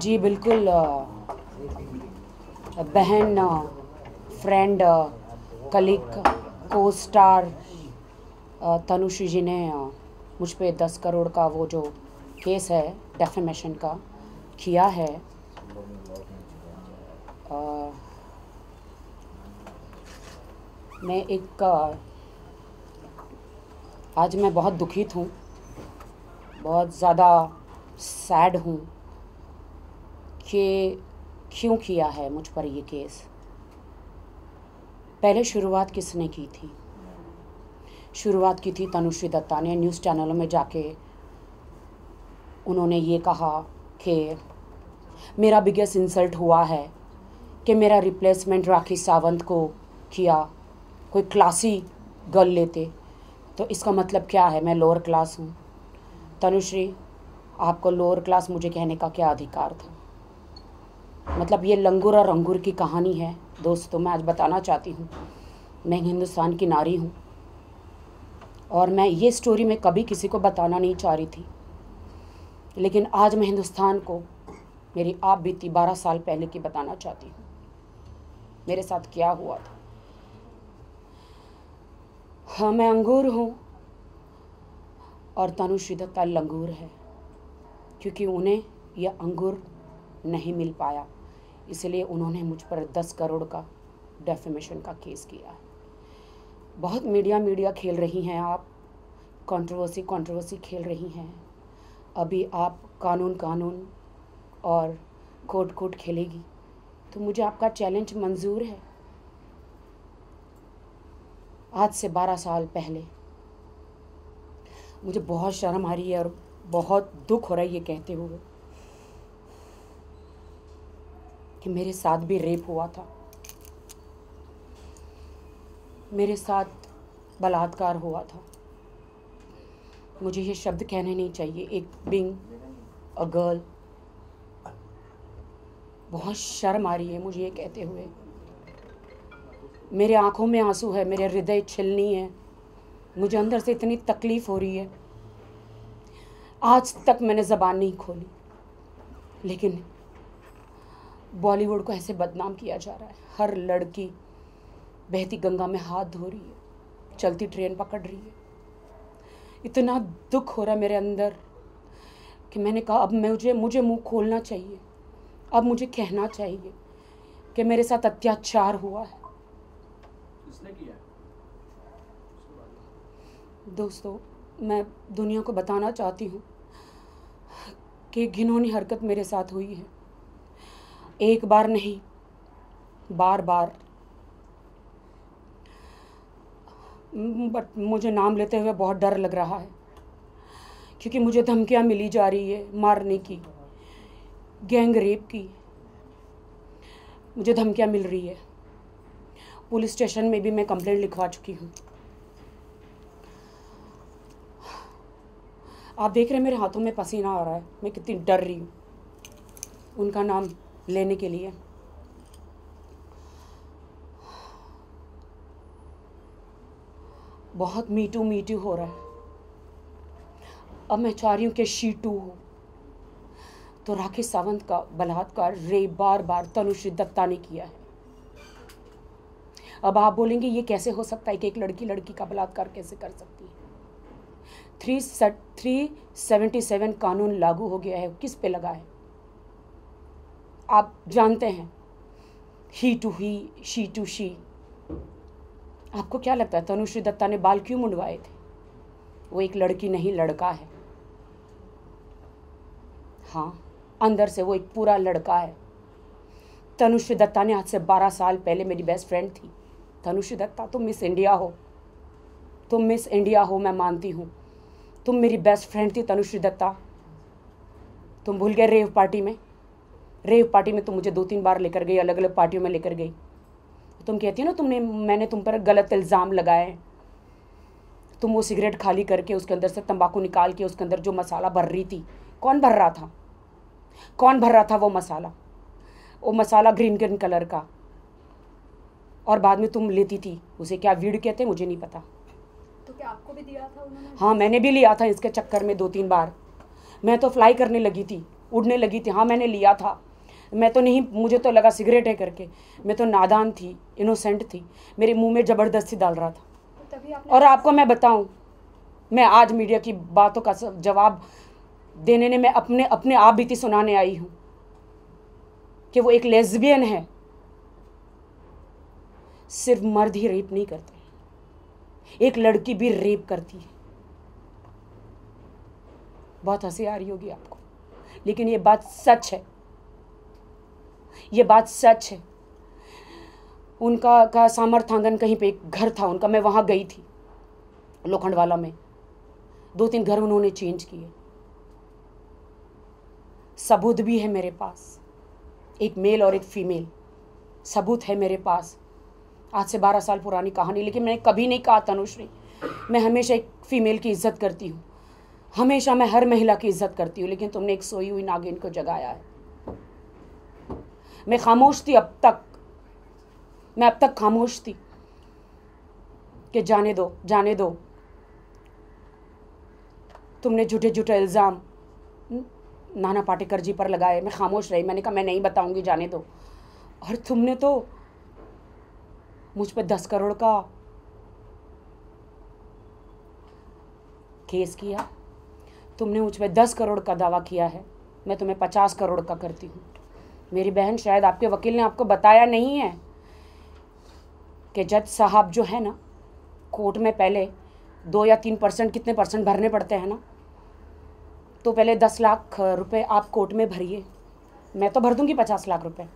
जी बिल्कुल बहन, friend, colleague, को स्टार तनुश्री जी ने मुझ पे 10 करोड़ का वो जो केस है डेफेमेशन का किया है। मैं एक आज मैं बहुत दुखित हूँ, बहुत ज़्यादा सैड हूँ कि क्यों किया है मुझ पर ये केस। पहले शुरुआत किसने की थी? शुरुआत की थी तनुश्री दत्ता ने। न्यूज़ चैनलों में जाके उन्होंने ये कहा कि मेरा बिगेस्ट इंसल्ट हुआ है कि मेरा रिप्लेसमेंट राखी सावंत को किया। कोई क्लासी गर्ल लेते तो इसका मतलब क्या है? मैं लोअर क्लास हूँ। तनुश्री, आपको लोअर क्लास मुझे कहने का क्या अधिकार था? मतलब ये लंगूर और अंगूर की कहानी है। दोस्तों, मैं आज बताना चाहती हूँ, मैं हिंदुस्तान की नारी हूँ और मैं ये स्टोरी में कभी किसी को बताना नहीं चाह रही थी, लेकिन आज मैं हिंदुस्तान को मेरी आप बीती 12 साल पहले की बताना चाहती हूँ, मेरे साथ क्या हुआ था। हाँ, मैं अंगूर हूँ और तनुश्री दत्ता लंगूर है, क्योंकि उन्हें यह अंगूर नहीं मिल पाया, इसलिए उन्होंने मुझ पर 10 करोड़ का डेफेमेशन का केस किया है। बहुत मीडिया खेल रही हैं आप, कंट्रोवर्सी खेल रही हैं। अभी आप कानून और कोर्ट खेलेगी, तो मुझे आपका चैलेंज मंजूर है। आज से 12 साल पहले मुझे बहुत शर्म आ रही है और बहुत दुख हो रहा है ये कहते हुए कि मेरे साथ भी रेप हुआ था, मेरे साथ बलात्कार हुआ था। मुझे ये शब्द कहने नहीं चाहिए, एक बीइंग अ गर्ल। बहुत शर्म आ रही है मुझे ये कहते हुए। मेरे आंखों में आंसू है, मेरे हृदय छिलनी है, मुझे अंदर से इतनी तकलीफ हो रही है। आज तक मैंने ज़बान नहीं खोली, लेकिन बॉलीवुड को ऐसे बदनाम किया जा रहा है। हर लड़की बहती गंगा में हाथ धो रही है, चलती ट्रेन पकड़ रही है। इतना दुख हो रहा है मेरे अंदर कि मैंने कहा अब मुझे मुंह खोलना चाहिए, अब मुझे कहना चाहिए कि मेरे साथ अत्याचार हुआ है। किसने किया? दोस्तों, मैं दुनिया को बताना चाहती हूँ कि घिनौनी हरकत मेरे साथ हुई है। एक बार नहीं, बार बार। बट मुझे नाम लेते हुए बहुत डर लग रहा है, क्योंकि मुझे धमकियाँ मिली जा रही है मारने की, गैंग रेप की मुझे धमकियाँ मिल रही है। पुलिस स्टेशन में भी मैं कंप्लेंट लिखवा चुकी हूँ। आप देख रहे हैं मेरे हाथों में पसीना आ रहा है, मैं कितनी डर रही हूँ उनका नाम लेने के लिए। बहुत मीटू हो रहा है। अब मैं चाह रही हूँ कि शी टू हो। तो राखी सावंत का बलात्कार रेप बार बार तनुश्री दत्ता ने किया है। अब आप बोलेंगे ये कैसे हो सकता है कि एक लड़की का बलात्कार कैसे कर सकती है? 377 कानून लागू हो गया है, किस पे लगा है? आप जानते हैं, he to he, she to she. आपको क्या लगता है तनुश्री दत्ता ने बाल क्यों मुंडवाए थे? वो एक लड़की नहीं, लड़का है। हाँ, अंदर से वो एक पूरा लड़का है। तनुश्री दत्ता ने आज से 12 साल पहले मेरी बेस्ट फ्रेंड थी। तनुश्री दत्ता, तुम मिस इंडिया हो, तुम मिस इंडिया हो, मैं मानती हूँ। तुम मेरी बेस्ट फ्रेंड थी तनुश्री दत्ता। तुम भूल गए रेव पार्टी में तुम मुझे 2-3 बार लेकर गई, अलग अलग पार्टियों में लेकर गई। तुम कहती हो ना मैंने तुम पर गलत इल्ज़ाम लगाए। तुम वो सिगरेट खाली करके उसके अंदर से तंबाकू निकाल के उसके अंदर जो मसाला भर रही थी, कौन भर रहा था वो मसाला ग्रीन कलर का, और बाद में तुम लेती थी उसे, क्या वीड कहते हैं मुझे नहीं पता। तो क्या आपको भी दिया था उन्होंने? हाँ, मैंने भी लिया था इसके चक्कर में 2-3 बार। मैं तो फ्लाई करने लगी थी उड़ने लगी थी। हाँ मैंने लिया था, मैं तो नहीं, मुझे तो लगा सिगरेट है करके। मैं तो नादान थी, इनोसेंट थी, मेरे मुंह में ज़बरदस्ती डाल रहा था। और आपको मैं बताऊं, मैं आज मीडिया की बातों का जवाब देने ने मैं अपने आप बीती सुनाने आई हूँ कि वो एक लेस्बियन है। सिर्फ मर्द ही रेप नहीं करते, एक लड़की भी रेप करती है। बहुत हंसी आ रही होगी आपको, लेकिन ये बात सच है, ये बात सच है। उनका का सामर्थांगन कहीं पे एक घर था उनका, मैं वहाँ गई थी लोखंडवाला में। 2-3 घर उन्होंने चेंज किए। सबूत भी है मेरे पास, एक मेल और एक फीमेल, सबूत है मेरे पास। आज से 12 साल पुरानी कहानी। लेकिन मैंने कभी नहीं कहा तनुश्री, मैं हमेशा एक फीमेल की इज्जत करती हूँ, हमेशा मैं हर महिला की इज्जत करती हूँ। लेकिन तुमने एक सोई हुई नागिन को जगाया है। मैं खामोश थी अब तक, मैं अब तक खामोश थी कि जाने दो, जाने दो। तुमने झूठे झूठे इल्ज़ाम नाना पाटेकर जी पर लगाए, मैं खामोश रही। मैंने कहा मैं नहीं बताऊंगी, जाने दो। और तुमने तो मुझ पर 10 करोड़ का केस किया, तुमने मुझ पर 10 करोड़ का दावा किया है, मैं तुम्हें 50 करोड़ का करती हूँ। मेरी बहन, शायद आपके वकील ने आपको बताया नहीं है कि जज साहब जो है ना, कोर्ट में पहले 2 या 3% कितने % भरने पड़ते हैं ना, तो पहले 10 लाख रुपए आप कोर्ट में भरिए। मैं तो भर दूंगी 50 लाख रुपए,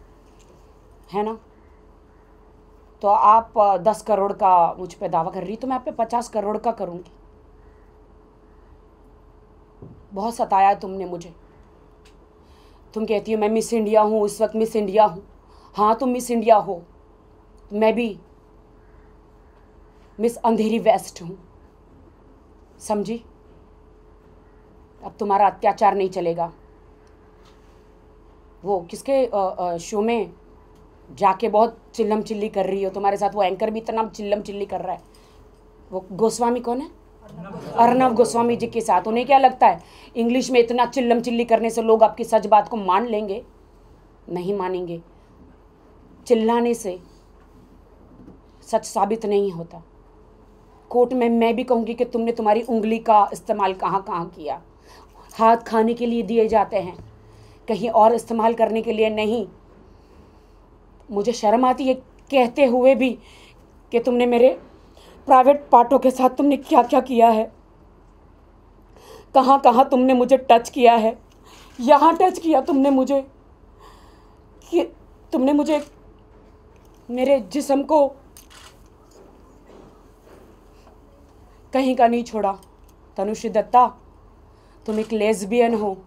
है ना। तो आप 10 करोड़ का मुझ पे दावा कर रही, तो मैं आप पे 50 करोड़ का करूंगी। बहुत सताया है तुमने मुझे। तुम कहती हो मैं मिस इंडिया हूँ, उस वक्त मिस इंडिया हूँ। हाँ तुम मिस इंडिया हो, मैं भी मिस अंधेरी वेस्ट हूँ, समझी। अब तुम्हारा अत्याचार नहीं चलेगा। वो किसके शो में जाके बहुत चिल्लम चिल्ली कर रही हो, तुम्हारे साथ वो एंकर भी इतना चिल्लम चिल्ली कर रहा है। वो गोस्वामी कौन है? अर्नव गोस्वामी जी के साथ। उन्हें क्या लगता है इंग्लिश में इतना चिल्लम चिल्ली करने से लोग आपकी सच बात को मान लेंगे? नहीं मानेंगे। चिल्लाने से सच साबित नहीं होता। कोर्ट में मैं भी कहूँगी कि तुमने तुम्हारी उंगली का इस्तेमाल कहाँ कहाँ किया। हाथ खाने के लिए दिए जाते हैं, कहीं और इस्तेमाल करने के लिए नहीं। मुझे शर्म आती है कहते हुए भी कि तुमने मेरे प्राइवेट पार्टों के साथ तुमने क्या क्या किया है, कहाँ कहाँ तुमने मुझे टच किया है। यहाँ टच किया तुमने मुझे, कि तुमने मुझे मेरे जिस्म को कहीं का नहीं छोड़ा। तनुश्री दत्ता, तुम एक लेस्बियन हो,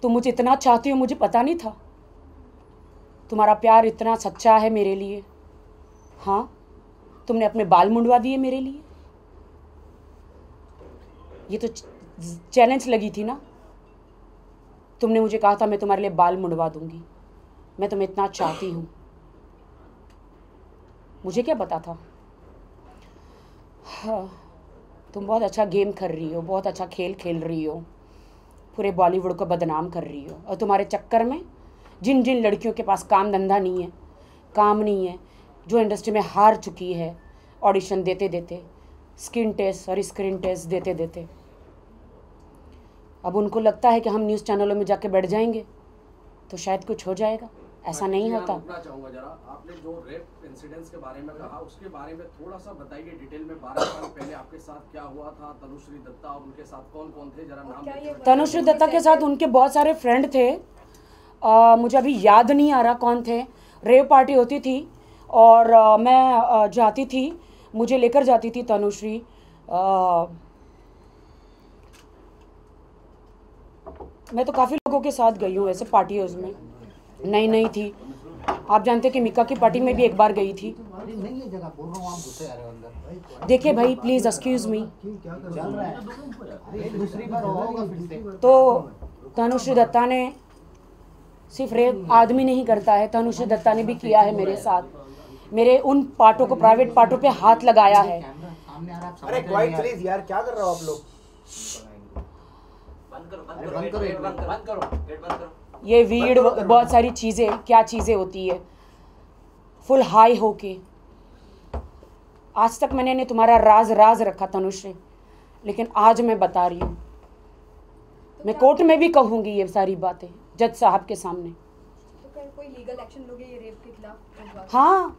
तुम मुझे इतना चाहती हो मुझे पता नहीं था। तुम्हारा प्यार इतना सच्चा है मेरे लिए। हाँ, तुमने अपने बाल मुंडवा दिए मेरे लिए। ये तो चैलेंज लगी थी ना, तुमने मुझे कहा था मैं तुम्हारे लिए बाल मुंडवा दूंगी। मैं तुम्हें इतना चाहती हूँ, मुझे क्या पता था। हाँ, तुम बहुत अच्छा गेम कर रही हो, बहुत अच्छा खेल खेल रही हो, पूरे बॉलीवुड को बदनाम कर रही हो। और तुम्हारे चक्कर में जिन जिन लड़कियों के पास काम धंधा नहीं है, काम नहीं है, जो इंडस्ट्री में हार चुकी है ऑडिशन देते देते, स्किन टेस्ट और स्क्रीन टेस्ट देते देते, अब उनको लगता है कि हम न्यूज़ चैनलों में जाके बैठ जाएंगे तो शायद कुछ हो जाएगा। ऐसा नहीं होता। रुकना चाहूंगा जरा, आपने जो रेप इंसिडेंट्स के बारे में कहा उसके बारे में थोड़ा सा बताइए डिटेल में। 12 साल पहले आपके साथ क्या हुआ था? तनुश्री दत्ता और उनके साथ कौन कौन थे, जरा नाम बताइए। तनुश्री दत्ता के साथ उनके बहुत सारे फ्रेंड थे, मुझे अभी याद नहीं आ रहा कौन थे। रेव पार्टी होती थी और मैं जाती थी, मुझे लेकर जाती थी तनुश्री। मैं तो काफ़ी लोगों के साथ गई हूँ ऐसे पार्टियों में। नई नई थी, आप जानते कि मिका की पार्टी में भी एक बार गई थी। देखिए भाई, प्लीज़ एक्सक्यूज़ मी। तो तनुश्री दत्ता ने सिर्फ रेप आदमी नहीं करता है, तनुश्री दत्ता ने भी किया है मेरे साथ। मेरे उन पार्टों को, प्राइवेट पार्टों पे हाथ लगाया है। अरे क्वाइट प्लीज यार, क्या कर रहे हो आप लोग? ये वीड बहुत सारी चीज़ें, क्या चीज़ें होती है फुल हाई होके। आज तक मैंने नहीं तुम्हारा राज राज रखा तनुश्री, लेकिन आज मैं बता रही हूँ। मैं कोर्ट में भी कहूँगी ये सारी बातें जज साहब के सामने। तो कोई लीगल एक्शन लोगे ये रेप के खिलाफ? हाँ,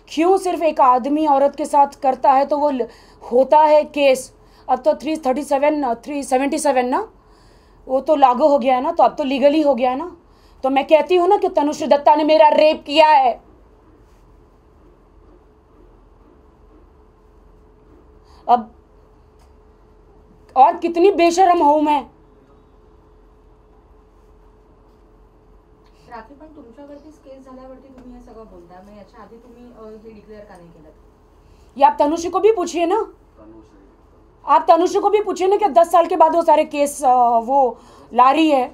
क्यों सिर्फ एक आदमी औरत के साथ करता है तो वो होता है केस। अब तो 377 ना, वो तो लागू हो गया है ना, तो अब तो लीगली हो गया है ना। तो मैं कहती हूँ ना कि तनुश्री दत्ता ने मेरा रेप किया है। अब और कितनी बेशरम हूं मैं। रात्री पण तुमच्यावरतीच केस झाल्यावरती तुम्ही हे सगळं बोलताय, मग याच्या आधी तुम्ही हे डिक्लेअर का नाही केलं? ये आप तनुश्री को भी पूछिए ना, आप तनुश्री को भी पूछिए ना कि 10 साल के बाद वो सारे केस वो ला रही है।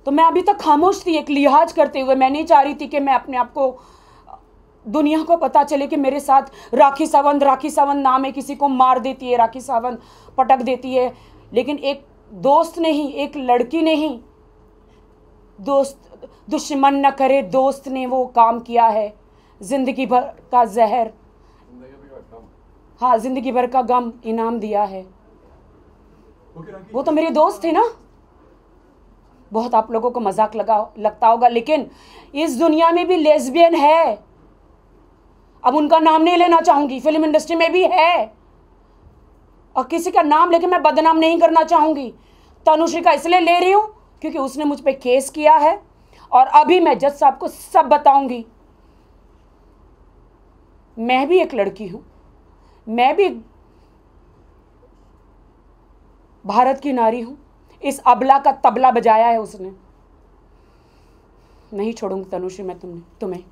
तो मैं अभी तक खामोश थी, एक लिहाज करते हुए। मैं नहीं चाह रही थी कि मैं अपने आप को, दुनिया को पता चले कि मेरे साथ राखी सावंत नाम है, किसी को मार देती है, राखी सावंत पटक देती है। लेकिन एक दोस्त ने ही, एक लड़की ने ही, दोस्त दुश्मन न करे दोस्त ने वो काम किया है। जिंदगी भर का जहर, हाँ, जिंदगी भर का गम इनाम दिया है। वो तो मेरे दोस्त थे ना। बहुत आप लोगों को मजाक लगता होगा, लेकिन इस दुनिया में भी लेस्बियन है। अब उनका नाम नहीं लेना चाहूंगी, फिल्म इंडस्ट्री में भी है, और किसी का नाम लेके मैं बदनाम नहीं करना चाहूंगी। तनुश्री का इसलिए ले रही हूं क्योंकि उसने मुझ पे केस किया है, और अभी मैं जज साहब को सब बताऊंगी। मैं भी एक लड़की हूं, मैं भी भारत की नारी हूं। इस अबला का तबला बजाया है उसने। नहीं छोड़ूंगी तनुश्री मैं तुम्हें।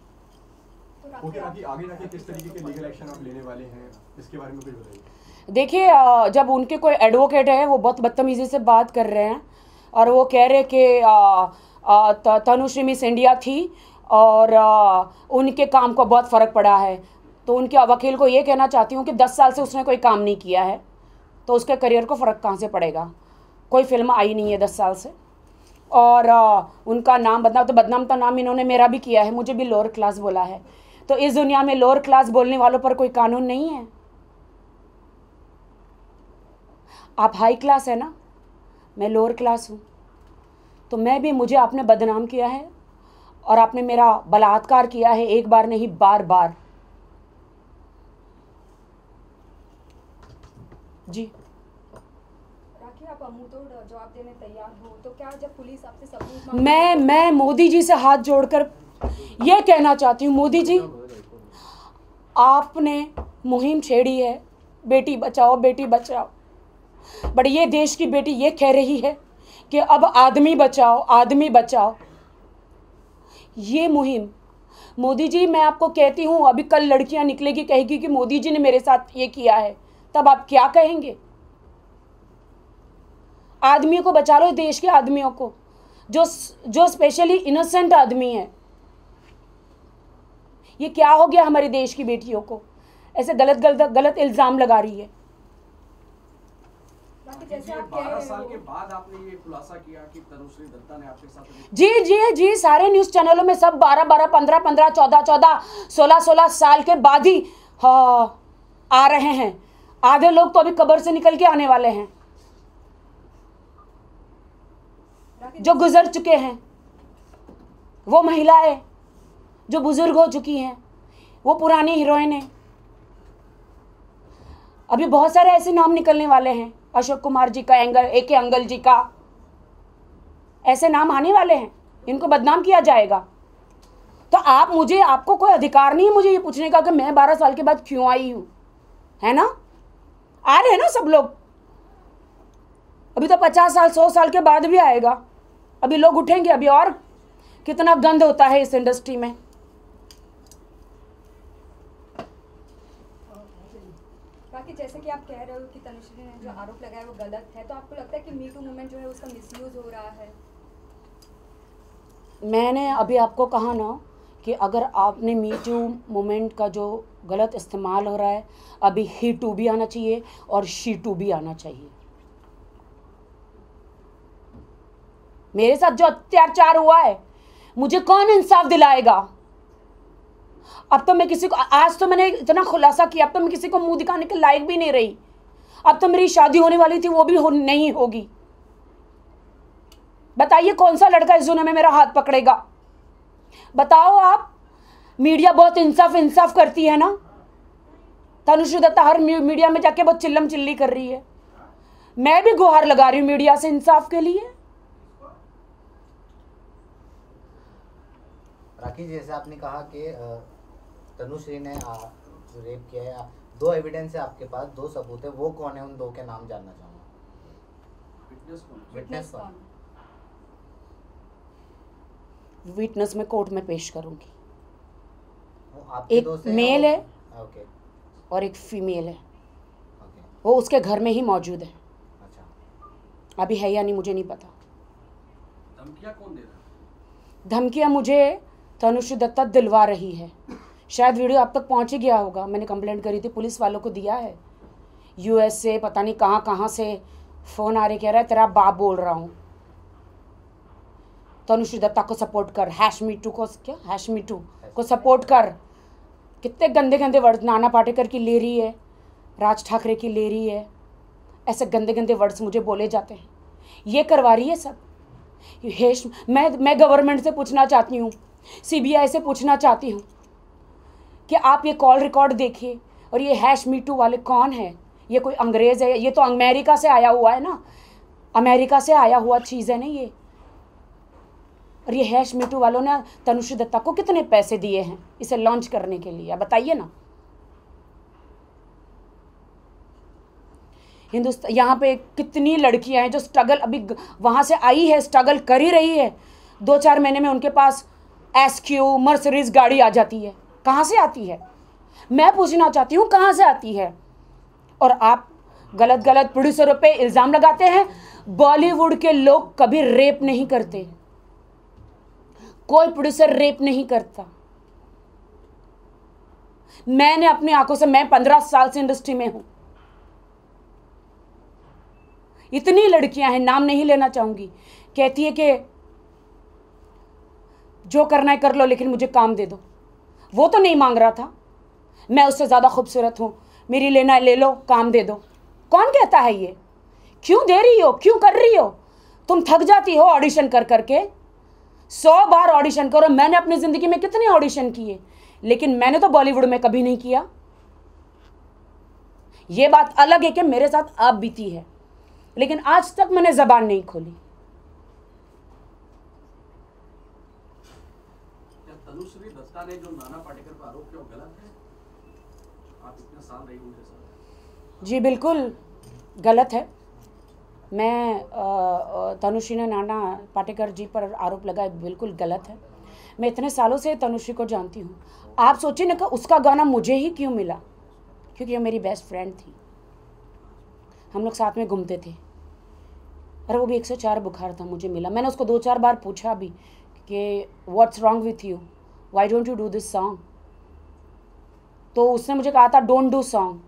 ओके, आगे जाके किस तरीके के लीगल एक्शन आप लेने वाले हैं, इसके बारे में कुछ बताइए। देखिए, जब उनके कोई एडवोकेट है वो बहुत बदतमीजी से बात कर रहे हैं, और वो कह रहे कि तनुश्री मिस इंडिया थी और उनके काम को बहुत फ़र्क पड़ा है। तो उनके वकील को ये कहना चाहती हूँ कि 10 साल से उसने कोई काम नहीं किया है, तो उसके करियर को फ़र्क कहाँ से पड़ेगा। कोई फिल्म आई नहीं है 10 साल से, और उनका नाम बदनाम तो नाम इन्होंने मेरा भी किया है, मुझे भी लोअर क्लास बोला है। तो इस दुनिया में लोअर क्लास बोलने वालों पर कोई कानून नहीं है। आप हाई क्लास है ना, मैं लोअर क्लास हूँ। तो मैं भी, मुझे आपने बदनाम किया है और आपने मेरा बलात्कार किया है, एक बार नहीं बार बार। जी राखी, आप मुंहतोड़ जवाब देने तैयार हो तो क्या जब पुलिस आपसे सबूत मैं मोदी जी से हाथ जोड़कर ये कहना चाहती हूँ, मोदी जी, आपने मुहिम छेड़ी है बेटी बचाओ बेटी बचाओ, बट ये देश की बेटी ये कह रही है कि अब आदमी बचाओ आदमी बचाओ। ये मुहिम, मोदी जी, मैं आपको कहती हूँ, अभी कल लड़कियां निकलेगी, कहेगी कि मोदी जी ने मेरे साथ ये किया है, तब आप क्या कहेंगे? आदमियों को बचा लो, देश के आदमियों को, जो स्पेशली इनोसेंट आदमी है। ये क्या हो गया हमारे देश की बेटियों को? ऐसे गलत इल्जाम लगा रही है। जैसे आप 12 साल के बाद आपने ये खुलासा किया कि तनुश्री दत्ता ने आपके साथ जी, सारे न्यूज चैनलों में सब 12, 15, 14, 16 साल के बाद ही आ रहे हैं। आधे लोग तो अभी कब्र से निकल के आने वाले हैं, जो गुजर चुके हैं, वो महिलाएं जो बुजुर्ग हो चुकी हैं, वो पुरानी हीरोइन है। अभी बहुत सारे ऐसे नाम निकलने वाले हैं, अशोक कुमार जी का, एके अंगल जी का, ऐसे नाम आने वाले हैं, इनको बदनाम किया जाएगा। तो आपको कोई अधिकार नहीं है मुझे ये पूछने का कि मैं 12 साल के बाद क्यों आई हूं, है ना? आ रहे हैं ना सब लोग। अभी तो 50 साल 100 साल के बाद भी आएगा। अभी लोग उठेंगे। अभी और कितना गंद होता है इस इंडस्ट्री में। बाकी जैसे कि आप कह रहे हो कि तनुश्री ने जो आरोप लगाया वो गलत है, तो आपको लगता है कि मी टू मूवमेंट जो है उसका मिसयूज हो रहा है? मैंने अभी आपको कहा ना कि अगर आपने मी टू मूवमेंट का जो गलत इस्तेमाल हो रहा है, अभी ही टू भी आना चाहिए और शी टू भी आना चाहिए। मेरे साथ जो अत्याचार हुआ है मुझे कौन इंसाफ दिलाएगा? अब तो मैं किसी को, आज तो मैंने इतना खुलासा किया, अब तो मैं किसी को मुंह दिखाने के लायक भी नहीं रही। अब तो मेरी शादी होने वाली थी, वो भी नहीं होगी। बताइए कौन सा लड़का इस दुनिया में मेरा हाथ पकड़ेगा? बताओ आप। मीडिया बहुत इंसाफ करती है ना। तनुश्री दत्ता हर मीडिया में जाके बहुत चिल्लम चिल्ली कर रही है। मैं भी गुहार लगा रही हूं मीडिया से इंसाफ के लिए। राखी, जैसे आपने कहा कि तनुश्री ने रेप किया है, 2 एविडेंस है आपके पास, 2 सबूत है, वो कौन है? उन 2 के नाम जानना चाहूँगा। विटनेस कौन? विटनेस में कोर्ट में पेश करूंगी। एक मेल है ओके और एक फीमेल है। ओके, वो उसके घर में ही मौजूद है। अच्छा, अभी है या नहीं मुझे नहीं पता। धमकियां कौन दे रहा है? धमकियां मुझे तनुश्री दत्ता दिलवा रही है। शायद वीडियो आप तक पहुंच ही गया होगा। मैंने कंप्लेंट करी थी, पुलिस वालों को दिया है। यूएस से पता नहीं कहाँ से फ़ोन आ रहे, कह रहा है तेरा बाप बोल रहा हूँ। तनुश्री दत्ता को सपोर्ट कर, #MeToo को, क्या #MeToo को सपोर्ट कर। कितने गंदे गंदे वर्ड्स नाना पाटेकर की ले रही है, राज ठाकरे की ले रही है। ऐसे गंदे गंदे वर्ड्स मुझे बोले जाते हैं। ये करवा रही है सब। मैं गवर्नमेंट से पूछना चाहती हूँ, CBI से पूछना चाहती हूँ कि आप ये कॉल रिकॉर्ड देखिए। और ये #MeToo वाले कौन है? ये कोई अंग्रेज़ है? ये तो अमेरिका से आया हुआ है ना, अमेरिका से आया हुआ चीज़ है ना ये। और ये #MeToo वालों ने तनुश्री दत्ता को कितने पैसे दिए हैं इसे लॉन्च करने के लिए? बताइए ना। हिंदुस्तान, यहाँ पे कितनी लड़कियां हैं जो स्ट्रगल, अभी वहाँ से आई है, स्ट्रगल कर ही रही है। 2-4 महीने में उनके पास SQ मर्सिडीज गाड़ी आ जाती है। कहाँ से आती है? मैं पूछना चाहती हूँ कहाँ से आती है? और आप गलत गलत प्रोड्यूसरों पे इल्ज़ाम लगाते हैं। बॉलीवुड के लोग कभी रेप नहीं करते, कोई प्रोड्यूसर रेप नहीं करता। मैंने अपनी आंखों से, मैं 15 साल से इंडस्ट्री में हूं। इतनी लड़कियां हैं, नाम नहीं लेना चाहूंगी, कहती है कि जो करना है कर लो लेकिन मुझे काम दे दो। वो तो नहीं मांग रहा था, मैं उससे ज़्यादा खूबसूरत हूँ, मेरी लेना है ले लो, काम दे दो। कौन कहता है ये? क्यों दे रही हो, क्यों कर रही हो? तुम थक जाती हो ऑडिशन कर करके। 100 बार ऑडिशन करो। मैंने अपनी ज़िंदगी में कितने ऑडिशन किए, लेकिन मैंने तो बॉलीवुड में कभी नहीं किया। ये बात अलग है कि मेरे साथ आप बीती है, लेकिन आज तक मैंने ज़बान नहीं खोली। तनुश्री दत्ता ने जो नाना पाटेकर पर आरोप किया वो गलत है? आप इतने साल रही उनके साथ। जी बिल्कुल गलत है। मैं तनुश्री ने नाना पाटेकर जी पर आरोप लगाए, बिल्कुल गलत है। मैं इतने सालों से तनुश्री को जानती हूँ। आप सोचिए ना कि उसका गाना मुझे ही क्यों मिला? क्योंकि वो मेरी बेस्ट फ्रेंड थी, हम लोग साथ में घूमते थे। अरे वो भी 104 बुखार था, मुझे मिला। मैंने उसको 2-4 बार पूछा भी कि what's wrong with you, why don't you do this song? तो उसने मुझे कहा था don't do song,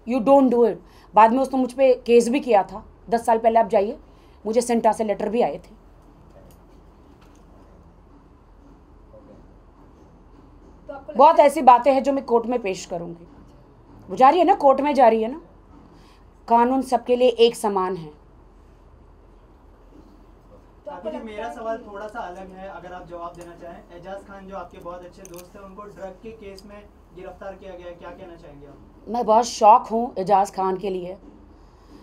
you don't do it. बाद में उसने मुझ पर केस भी किया था 10 साल पहले। आप जाइए, मुझे सेंटा से लेटर भी आए थे। तो बहुत ऐसी बातें हैं जो मैं कोर्ट में पेश करूंगी। वो जा रही है ना, कोर्ट में जा रही है ना। कानून सबके लिए एक समान है। जी, मेरा सवाल थोड़ा सा अलग है, अगर आप जवाब देना चाहें। एजाज खान जो आपके बहुत अच्छे दोस्त हैं, उनको ड्रग के केस में गिरफ्तार किया गया है, क्या कहना चाहेंगे आप? मैं बहुत शौक हूँ एजाज खान के लिए।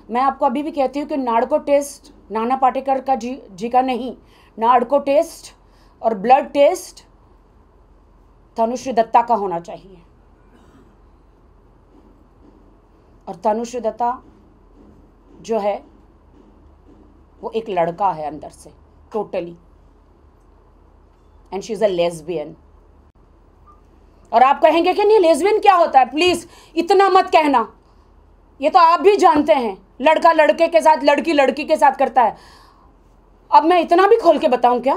मैं आपको अभी भी कहती हूँ कि नार्को टेस्ट नाना पाटेकर का जी का नहीं, नार्को टेस्ट और ब्लड टेस्ट तनुश्री दत्ता का होना चाहिए। और तनुश्री दत्ता जो है वो एक लड़का है अंदर से, totally, and she is a lesbian. और आप कहेंगे कि नहीं लेस्बियन क्या होता है? प्लीज इतना मत कहना, ये तो आप भी जानते हैं, लड़का लड़के के साथ, लड़की लड़की के साथ करता है। अब मैं इतना भी खोल के बताऊं क्या?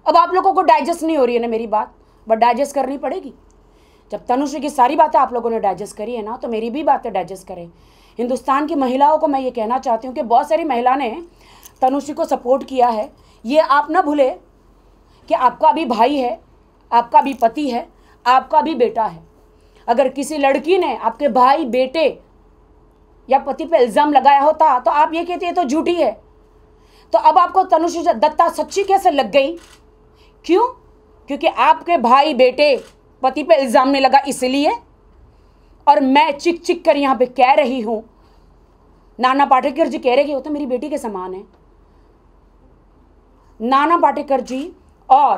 अब आप लोगों को डाइजेस्ट नहीं हो रही है ना मेरी बात, बट डाइजेस्ट करनी पड़ेगी। जब तनुश्री की सारी बातें आप लोगों ने डाइजेस्ट करी है ना, तो मेरी भी बातें डाइजेस्ट करें। हिंदुस्तान की महिलाओं को मैं ये कहना चाहती हूँ कि बहुत सारी महिला ने तनुश्री को सपोर्ट किया है, ये आप ना भूले कि आपका भी भाई है, आपका भी पति है, आपका भी बेटा है। अगर किसी लड़की ने आपके भाई, बेटे या पति पे इल्ज़ाम लगाया होता तो आप ये कहते तो झूठी है। तो अब आपको तनुश्री दत्ता सच्ची कैसे लग गई? क्यों? क्योंकि आपके भाई, बेटे, पति पे इल्ज़ाम नहीं लगा इसलिए। और मैं चिक चिक कर यहाँ पे कह रही हूँ, नाना पाटेकर जी कह रहे कि वो तो मेरी बेटी के समान है। नाना पाटेकर जी और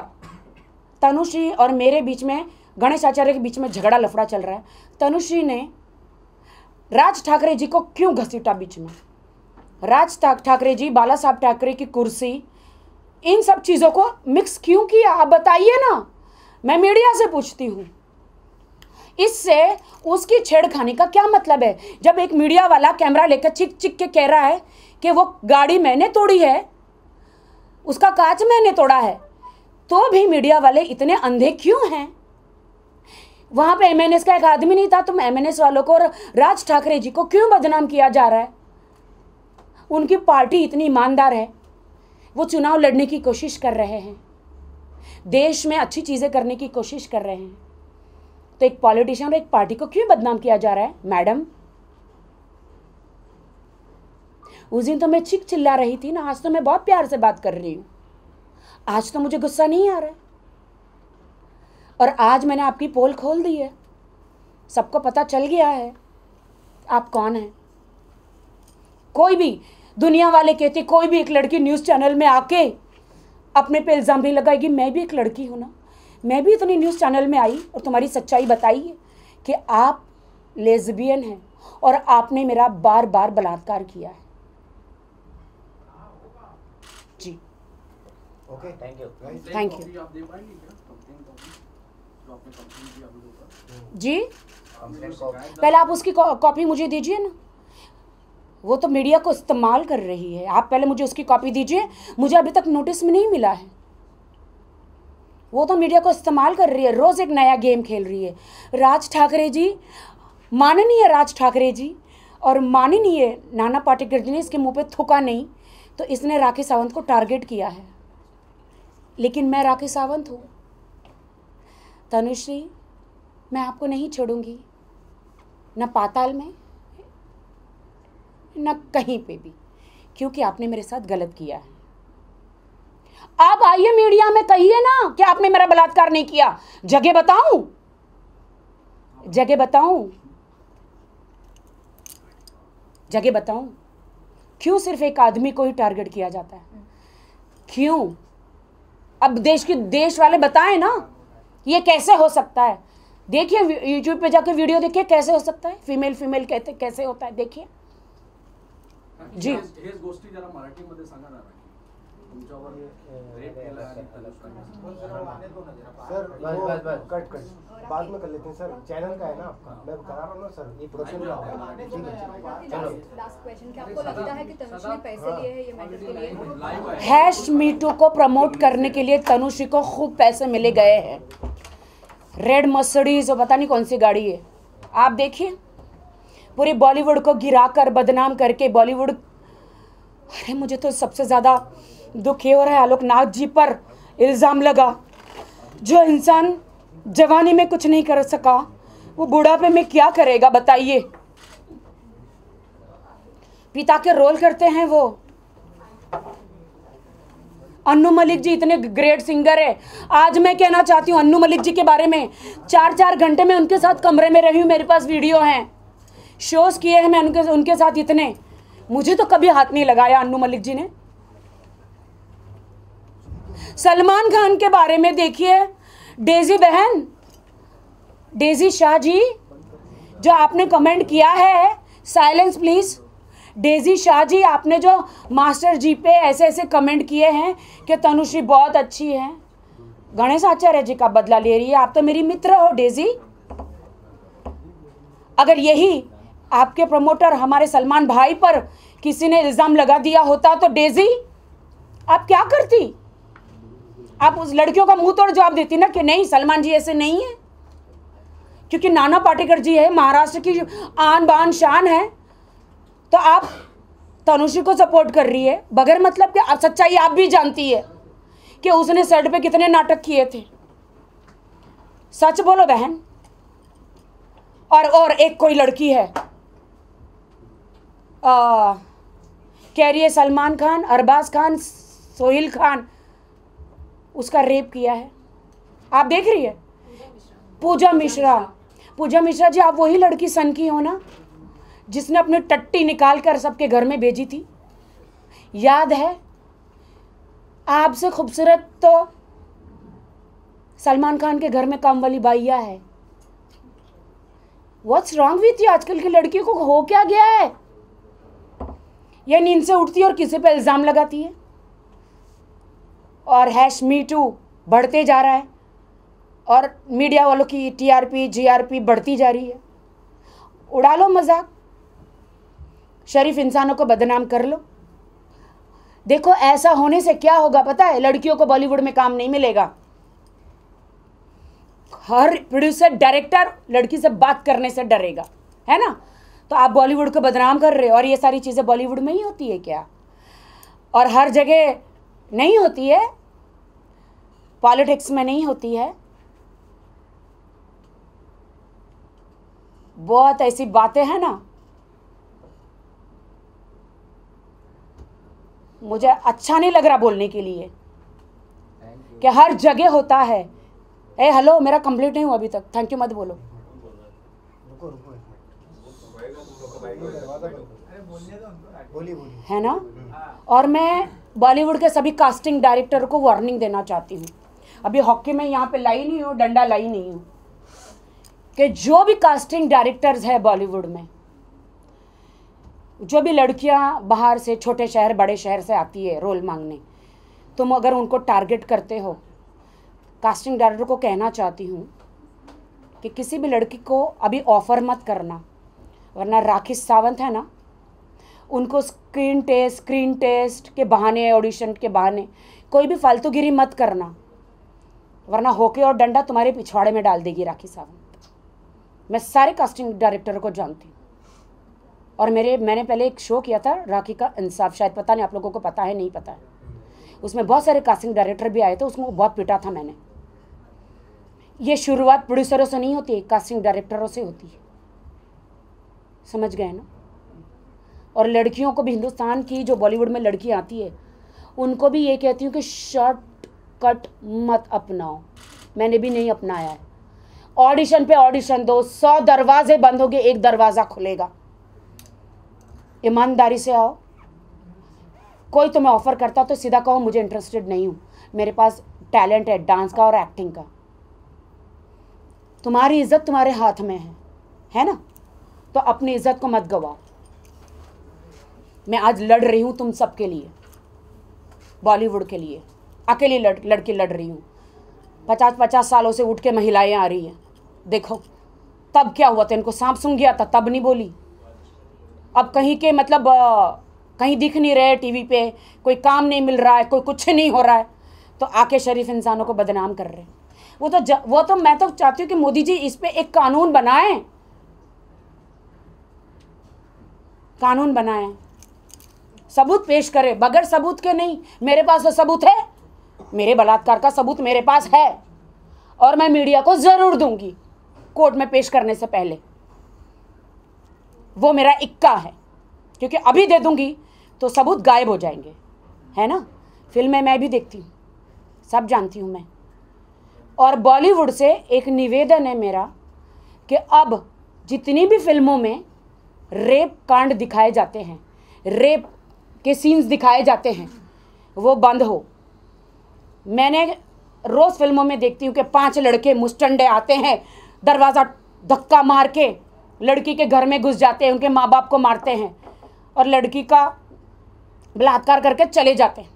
तनुश्री और मेरे बीच में, गणेश आचार्य के बीच में झगड़ा लफड़ा चल रहा है। तनुश्री ने राज ठाकरे जी को क्यों घसीटा बीच में? राज ठाकरे जी, बाला साहब ठाकरे की कुर्सी, इन सब चीज़ों को मिक्स क्यों किया? आप बताइए ना, मैं मीडिया से पूछती हूँ। इससे उसकी छेड़खानी का क्या मतलब है? जब एक मीडिया वाला कैमरा लेकर चिक चिक के कह रहा है कि वो गाड़ी मैंने तोड़ी है, उसका कांच मैंने तोड़ा है, तो भी मीडिया वाले इतने अंधे क्यों हैं? वहाँ पे एमएनएस का एक आदमी नहीं था, तुम एमएनएस वालों को और राज ठाकरे जी को क्यों बदनाम किया जा रहा है? उनकी पार्टी इतनी ईमानदार है, वो चुनाव लड़ने की कोशिश कर रहे हैं, देश में अच्छी चीज़ें करने की कोशिश कर रहे हैं, तो एक पॉलिटिशियन और एक पार्टी को क्यों बदनाम किया जा रहा है? मैडम, उस दिन तो मैं चिक चिल्ला रही थी ना, आज तो मैं बहुत प्यार से बात कर रही हूँ। आज तो मुझे गुस्सा नहीं आ रहा है। और आज मैंने आपकी पोल खोल दी है, सबको पता चल गया है आप कौन हैं। कोई भी दुनिया वाले कहते, कोई भी एक लड़की न्यूज़ चैनल में आके अपने पे इल्ज़ाम नहीं लगाएगी। मैं भी एक लड़की हूँ ना, मैं भी इतनी न्यूज़ चैनल में आई और तुम्हारी सच्चाई बताई है कि आप लेस्बियन हैं और आपने मेरा बार बार बलात्कार किया है। जी okay, thank you. Thank you. आप दे पाएंगे क्या कंप्लेंट कॉपी जो आपने कंप्लेंट किया वीडियो पर? जी, कंप्लेंट कॉपी पहले आप उसकी कॉपी मुझे दीजिए ना। वो तो मीडिया को इस्तेमाल कर रही है, आप पहले मुझे उसकी कॉपी दीजिए। मुझे अभी तक नोटिस में नहीं मिला है। वो तो मीडिया को इस्तेमाल कर रही है, रोज़ एक नया गेम खेल रही है। राज ठाकरे जी, माननीय राज ठाकरे जी और माननीय नाना पाटेकर जी ने इसके मुंह पे थूका नहीं, तो इसने राखी सावंत को टारगेट किया है। लेकिन मैं राखी सावंत हूँ। तनुश्री, मैं आपको नहीं छोड़ूंगी, न पाताल में न कहीं पे भी, क्योंकि आपने मेरे साथ गलत किया है। आप आइए मीडिया में कहिए ना कि आपने मेरा बलात्कार नहीं किया। जगह बताऊं? जगह बताऊं? जगह बताऊं? क्यों सिर्फ एक आदमी को ही टारगेट किया जाता है? क्यों? अब देश वाले बताएं ना, ये कैसे हो सकता है? देखिए यूट्यूब पे जाकर वीडियो देखिए, कैसे हो सकता है? फीमेल कहते कैसे होता है, देखिए। जी, हेच गोष्टी जरा मराठीमध्ये सांगा ना तुमच्यावर रेप केला आणि सर बस कट बाद में कर लेते हैं सर, चैनल का है ना आपका, मैं करा रहा हूँ ना सर, ये प्रोडक्शन का है। ठीक है, चलो लास्ट क्वेश्चन, क्या आपको लगता है कि तनुश्री ने पैसे लिए हैं ये मैटर के लिए? लाइव आहे हैश मीटू को प्रमोट करने के लिए तनुश्री को खूब पैसे मिले गए हैं। रेड मर्सिडीज और पता नहीं कौन सी गाड़ी है, आप देखिए। पूरी बॉलीवुड को गिराकर बदनाम करके बॉलीवुड, अरे मुझे तो सबसे ज़्यादा दुख ये हो रहा है आलोकनाथ जी पर इल्ज़ाम लगा। जो इंसान जवानी में कुछ नहीं कर सका, वो बुढ़ापे में क्या करेगा बताइए? पिता के रोल करते हैं वो। अन्नू मलिक जी इतने ग्रेट सिंगर है। आज मैं कहना चाहती हूँ अन्नू मलिक जी के बारे में, 4-4 घंटे में उनके साथ कमरे में रही हूँ, मेरे पास वीडियो हैं, शोज किए हैं मैं उनके साथ इतने। मुझे तो कभी हाथ नहीं लगाया अन्नू मलिक जी ने। सलमान खान के बारे में देखिए, डेजी बहन, डेजी शाह जी, जो आपने कमेंट किया है, silence please. Daisy Shah ji, आपने जो मास्टर जी पे ऐसे ऐसे कमेंट किए हैं कि तनुश्री बहुत अच्छी है, गणेश आचार्य जी का बदला ले रही है। आप तो मेरी मित्र हो डेजी। अगर यही आपके प्रमोटर हमारे सलमान भाई पर किसी ने इल्ज़ाम लगा दिया होता तो डेजी आप क्या करती? आप उस लड़कियों का मुंह तोड़ जवाब देती ना कि नहीं, सलमान जी ऐसे नहीं है, क्योंकि नाना पाटेकर जी है, महाराष्ट्र की आन बान शान है। तो आप तनुश्री को सपोर्ट कर रही है बगैर मतलब कि सच्चाई आप भी जानती है कि उसने सेट पे कितने नाटक किए थे। सच बोलो बहन। और एक कोई लड़की है कह रही है सलमान खान, अरबाज खान, सोहेल खान उसका रेप किया है। आप देख रही है? पूजा मिश्रा। पूजा मिश्रा जी, आप वही लड़की सन की हो ना जिसने अपनी टट्टी निकाल कर सबके घर में भेजी थी, याद है? आपसे खूबसूरत तो सलमान खान के घर में काम वाली बाइया है। What's wrong with you? आजकल की लड़कियों को हो क्या गया है? ये नींद से उठती है और किसी पे इल्ज़ाम लगाती है और हैश मी टू बढ़ते जा रहा है और मीडिया वालों की टीआरपी जीआरपी बढ़ती जा रही है। उड़ा लो मजाक, शरीफ इंसानों को बदनाम कर लो। देखो ऐसा होने से क्या होगा पता है? लड़कियों को बॉलीवुड में काम नहीं मिलेगा। हर प्रोड्यूसर डायरेक्टर लड़की से बात करने से डरेगा, है ना? तो आप बॉलीवुड को बदनाम कर रहे हो। और ये सारी चीज़ें बॉलीवुड में ही होती है क्या? और हर जगह नहीं होती है, पॉलिटिक्स में नहीं होती है। बहुत ऐसी बातें हैं ना, मुझे अच्छा नहीं लग रहा बोलने के लिए कि हर जगह होता है। ए हेलो, मेरा कंप्लीट नहीं हुआ अभी तक, थैंक यू मत बोलो। है ना? और मैं बॉलीवुड के सभी कास्टिंग डायरेक्टर को वार्निंग देना चाहती हूँ। अभी हॉकी में यहाँ पे लाई नहीं हूँ, डंडा लाई नहीं हूँ, कि जो भी कास्टिंग डायरेक्टर्स है बॉलीवुड में, जो भी लड़कियाँ बाहर से छोटे शहर बड़े शहर से आती है रोल मांगने, तुम अगर उनको टारगेट करते हो, कास्टिंग डायरेक्टर को कहना चाहती हूँ कि किसी भी लड़की को अभी ऑफ़र मत करना, वरना राखी सावंत है ना, उनको स्क्रीन टेस्ट के बहाने, ऑडिशन के बहाने कोई भी फालतूगिरी मत करना, वरना होके और डंडा तुम्हारे पिछवाड़े में डाल देगी राखी सावंत। मैं सारे कास्टिंग डायरेक्टर को जानती हूँ और मैंने पहले एक शो किया था राखी का इंसाफ, शायद पता नहीं आप लोगों को पता है नहीं पता है, उसमें बहुत सारे कास्टिंग डायरेक्टर भी आए थे, उसमें बहुत पिटा था मैंने। ये शुरुआत प्रोड्यूसरों से नहीं होती है, कास्टिंग डायरेक्टरों से होती है, समझ गए ना? और लड़कियों को भी, हिंदुस्तान की जो बॉलीवुड में लड़की आती है उनको भी ये कहती हूँ कि शॉर्टकट मत अपनाओ। मैंने भी नहीं अपनाया है। ऑडिशन पे ऑडिशन दो, 100 दरवाजे बंद होंगे, एक दरवाज़ा खुलेगा। ईमानदारी से आओ। कोई तुम्हें ऑफर करता तो सीधा कहो मुझे इंटरेस्टेड नहीं हूँ, मेरे पास टैलेंट है डांस का और एक्टिंग का। तुम्हारी इज्जत तुम्हारे हाथ में है ना? तो अपनी इज्जत को मत गवाओ। मैं आज लड़ रही हूँ तुम सबके लिए, बॉलीवुड के लिए, अकेली लड़की लड़ रही हूँ। 50-50 सालों से उठ के महिलाएं आ रही हैं। देखो तब क्या हुआ था, इनको सांप सूंघ गया था तब नहीं बोली। अब कहीं के मतलब कहीं दिख नहीं रहे टीवी पे, कोई काम नहीं मिल रहा है, कोई कुछ नहीं हो रहा है, तो आके शरीफ इंसानों को बदनाम कर रहे हैं। वो तो मैं तो चाहती हूँ कि मोदी जी इस पे एक कानून बनाएं, कानून बनाएं, सबूत पेश करें, बगैर सबूत के नहीं। मेरे पास तो सबूत है, मेरे बलात्कार का सबूत मेरे पास है और मैं मीडिया को ज़रूर दूंगी कोर्ट में पेश करने से पहले। वो मेरा इक्का है, क्योंकि अभी दे दूंगी तो सबूत गायब हो जाएंगे, है ना? फिल्में मैं भी देखती हूँ, सब जानती हूँ मैं। और बॉलीवुड से एक निवेदन है मेरा कि अब जितनी भी फिल्मों में रेप कांड दिखाए जाते हैं, रेप के सीन्स दिखाए जाते हैं, वो बंद हो। मैंने रोज़ फिल्मों में देखती हूँ कि 5 लड़के मुस्टंडे आते हैं, दरवाज़ा धक्का मार के लड़की के घर में घुस जाते हैं, उनके माँ बाप को मारते हैं और लड़की का बलात्कार करके चले जाते हैं।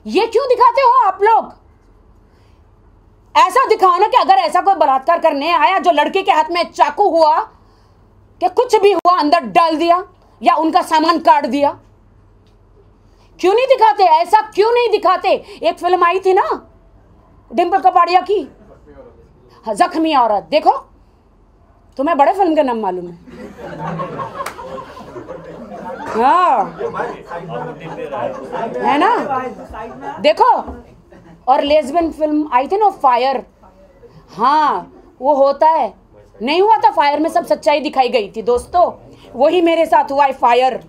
ये क्यों दिखाते हो आप लोग? ऐसा दिखाओ ना कि अगर ऐसा कोई बलात्कार करने आया जो लड़की के हाथ में चाकू हुआ, कि कुछ भी हुआ, अंदर डाल दिया या उनका सामान काट दिया, क्यों नहीं दिखाते? ऐसा क्यों नहीं दिखाते? एक फिल्म आई थी ना डिम्पल कपाड़िया की, जख्मी औरत। देखो तुम्हें बड़े फिल्म का नाम मालूम है। हाँ है ना, देखो। और लेस्बियन फिल्म आई थी ना फायर, हाँ वो होता है, नहीं हुआ था फायर में सब सच्चाई दिखाई गई थी दोस्तों, वही मेरे साथ हुआ है फायर।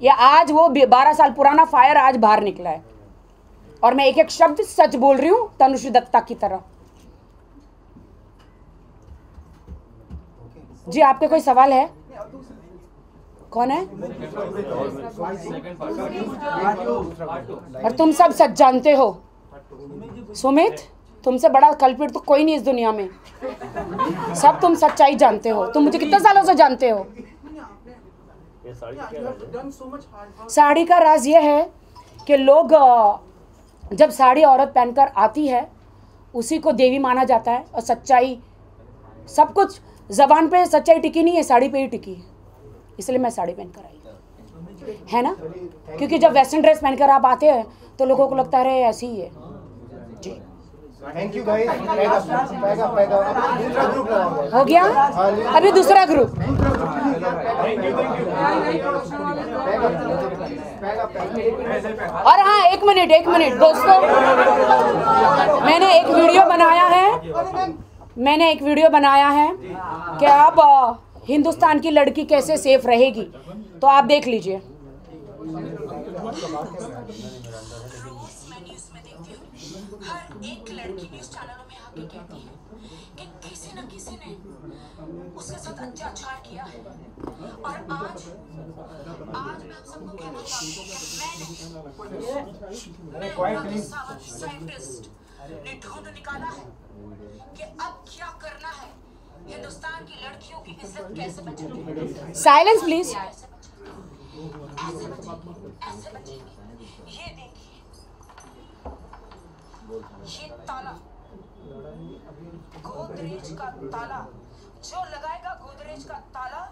ये आज वो 12 साल पुराना फायर आज बाहर निकला है और मैं एक एक शब्द सच बोल रही हूँ तनुश्री दत्ता की तरह। जी आपके कोई सवाल है? कौन है? और तुम सब सच जानते हो सुमित, तुमसे बड़ा कल्पित तो कोई नहीं इस दुनिया में, सब तुम सच्चाई जानते हो। तुम मुझे कितने सालों से जानते हो? साड़ी का राज ये है कि लोग जब साड़ी औरत पहनकर आती है उसी को देवी माना जाता है, और सच्चाई सब कुछ जबान पे सच्चाई टिकी नहीं है, साड़ी पे ही टिकी है, इसलिए मैं साड़ी पहनकर आई, है ना। क्योंकि जब वेस्टर्न ड्रेस पहनकर आप आते हैं तो लोगों को लगता है ऐसी ही है जी। Thank you guys. दूसरा ग्रुप हो गया, अभी दूसरा ग्रुप। और हाँ एक मिनट दोस्तों, मैंने एक वीडियो बनाया है कि अब हिंदुस्तान की लड़की कैसे सेफ रहेगी, तो आप देख लीजिए। हर एक लड़की न्यूज़ चैनलों में आके कहती है कि किसी न किसी ने उसके साथ अत्याचार किया है, और आज मैं आप सबको कहना चाहती हूँ कि साइंटिस्ट ने ढूंढ निकाला है कि अब क्या करना है, हिंदुस्तान की लड़कियों की इज्जत कैसे बचेगी। Silence please. ऐसे बचेगी। ये देखिए, ये ताला, गोदरेज का ताला, जो लगाएगा गोदरेज का ताला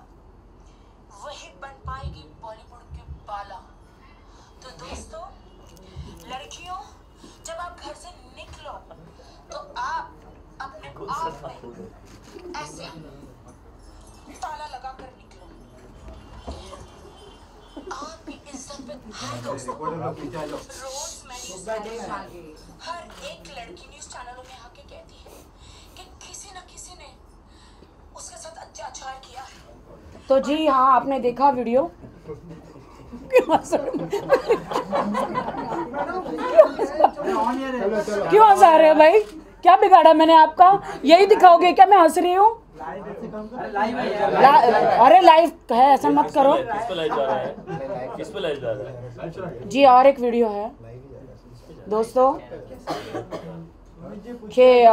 वही बन पाएगी बॉलीवुड के बाला। तो दोस्तों, लड़कियों, जब आप घर से निकलो तो आप अपने आप में ऐसे ताला लगा कर निकलो। आपकी इज्जत पे रोज हर एक लड़की न्यूज़ चैनलों में आके कहती है कि किसी न किसी ने उसके साथ अत्याचार किया है। तो जी हाँ, आपने देखा वीडियो। क्यों हंसा रहे हो भाई? क्या बिगाड़ा मैंने आपका? यही दिखाओगे क्या मैं हंस रही हूँ? अरे लाइव है, ऐसा मत करो। किस पे लाइव जा रहा है? जी और एक वीडियो है दोस्तों कि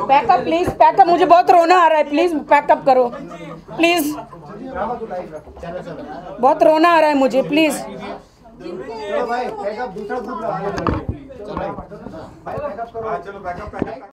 पैकअप प्लीज, पैकअप, मुझे बहुत रोना आ रहा है, प्लीज पैकअप करो प्लीज, बहुत रोना आ रहा है मुझे, प्लीज। चलो भाई, दूसरा ग्रुप लगा। चलो बैकअप करो।